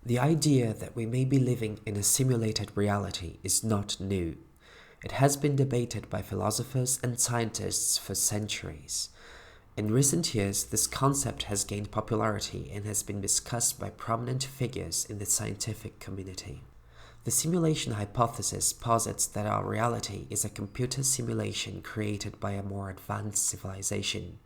The idea that we may be living in a simulated reality is not new. It has been debated by philosophers and scientists for centuries. In recent years, this concept has gained popularity and has been discussed by prominent figures in the scientific community. The simulation hypothesis posits that our reality is a computer simulation created by a more advanced civilization.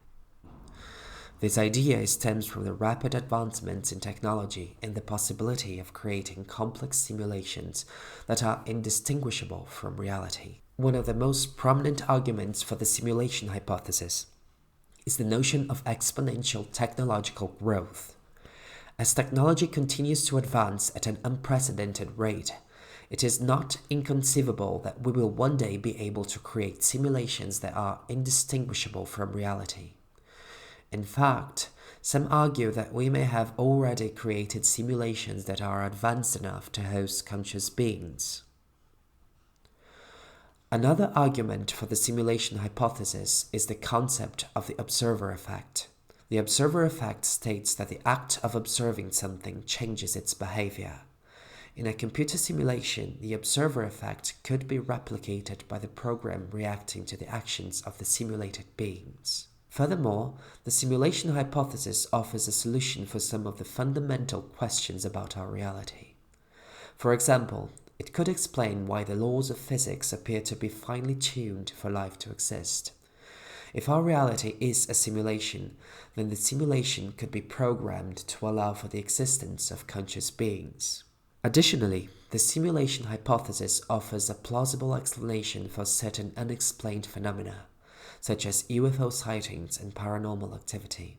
This idea stems from the rapid advancements in technology and the possibility of creating complex simulations that are indistinguishable from reality. One of the most prominent arguments for the simulation hypothesis is the notion of exponential technological growth. As technology continues to advance at an unprecedented rate, it is not inconceivable that we will one day be able to create simulations that are indistinguishable from reality. In fact, some argue that we may have already created simulations that are advanced enough to host conscious beings. Another argument for the simulation hypothesis is the concept of the observer effect. The observer effect states that the act of observing something changes its behavior. In a computer simulation, the observer effect could be replicated by the program reacting to the actions of the simulated beings. Furthermore, the simulation hypothesis offers a solution for some of the fundamental questions about our reality. For example, it could explain why the laws of physics appear to be finely tuned for life to exist. If our reality is a simulation, then the simulation could be programmed to allow for the existence of conscious beings. Additionally, the simulation hypothesis offers a plausible explanation for certain unexplained phenomena, such as UFO sightings and paranormal activity.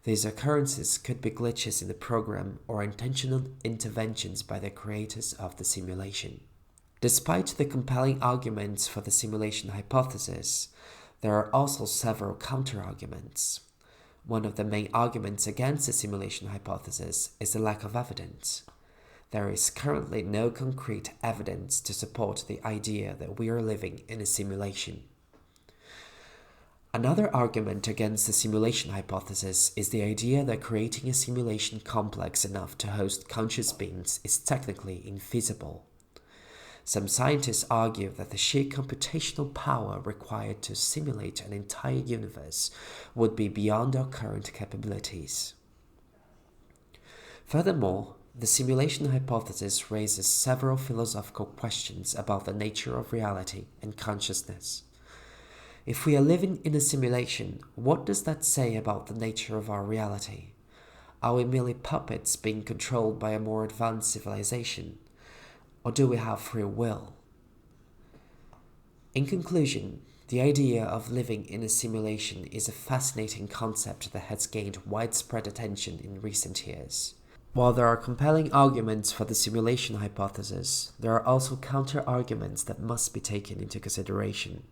These occurrences could be glitches in the program or intentional interventions by the creators of the simulation. Despite the compelling arguments for the simulation hypothesis, there are also several counter-arguments. One of the main arguments against the simulation hypothesis is the lack of evidence. There is currently no concrete evidence to support the idea that we are living in a simulation. Another argument against the simulation hypothesis is the idea that creating a simulation complex enough to host conscious beings is technically infeasible. Some scientists argue that the sheer computational power required to simulate an entire universe would be beyond our current capabilities. Furthermore, the simulation hypothesis raises several philosophical questions about the nature of reality and consciousness. If we are living in a simulation, what does that say about the nature of our reality? Are we merely puppets being controlled by a more advanced civilization? Or do we have free will? In conclusion, the idea of living in a simulation is a fascinating concept that has gained widespread attention in recent years. While there are compelling arguments for the simulation hypothesis, there are also counter-arguments that must be taken into consideration.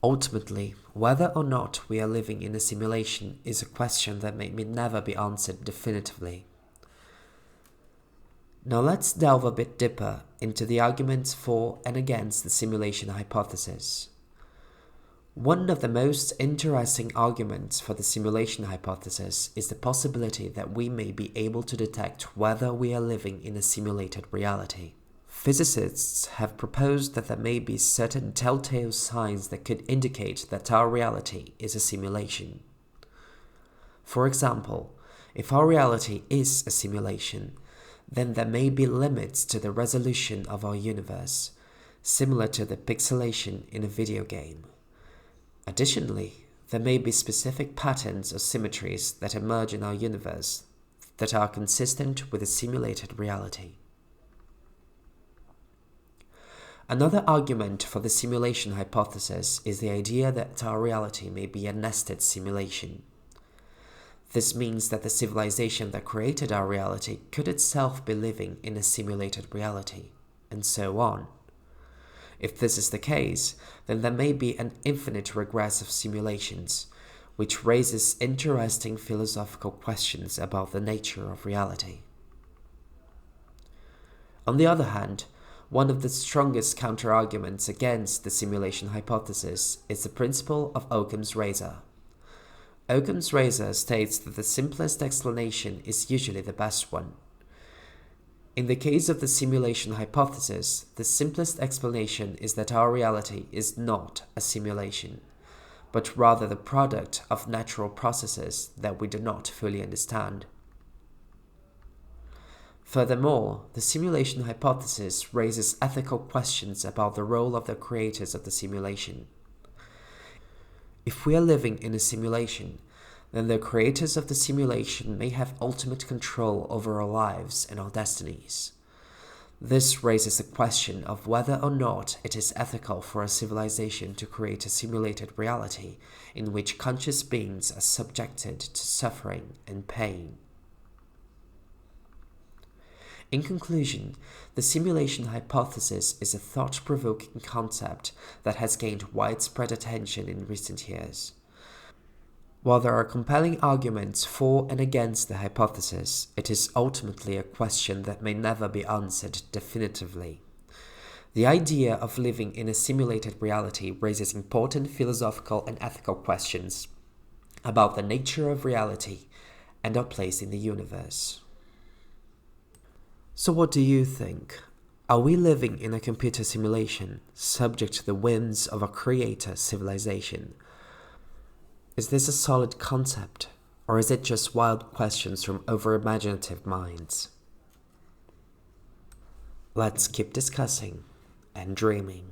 Ultimately, whether or not we are living in a simulation is a question that may never be answered definitively. Now let's delve a bit deeper into the arguments for and against the simulation hypothesis. One of the most interesting arguments for the simulation hypothesis is the possibility that we may be able to detect whether we are living in a simulated reality. Physicists have proposed that there may be certain telltale signs that could indicate that our reality is a simulation. For example, if our reality is a simulation, then there may be limits to the resolution of our universe, similar to the pixelation in a video game. Additionally, there may be specific patterns or symmetries that emerge in our universe that are consistent with a simulated reality. Another argument for the simulation hypothesis is the idea that our reality may be a nested simulation. This means that the civilization that created our reality could itself be living in a simulated reality, and so on. If this is the case, then there may be an infinite regress of simulations, which raises interesting philosophical questions about the nature of reality. On the other hand, one of the strongest counter-arguments against the simulation hypothesis is the principle of Occam's razor. Occam's razor states that the simplest explanation is usually the best one. In the case of the simulation hypothesis, the simplest explanation is that our reality is not a simulation, but rather the product of natural processes that we do not fully understand. Furthermore, the simulation hypothesis raises ethical questions about the role of the creators of the simulation. If we are living in a simulation, then the creators of the simulation may have ultimate control over our lives and our destinies. This raises the question of whether or not it is ethical for a civilization to create a simulated reality in which conscious beings are subjected to suffering and pain. In conclusion, the simulation hypothesis is a thought-provoking concept that has gained widespread attention in recent years. While there are compelling arguments for and against the hypothesis, it is ultimately a question that may never be answered definitively. The idea of living in a simulated reality raises important philosophical and ethical questions about the nature of reality and our place in the universe. So what do you think? Are we living in a computer simulation, subject to the whims of a creator civilization? Is this a solid concept, or is it just wild questions from over-imaginative minds? Let's keep discussing and dreaming.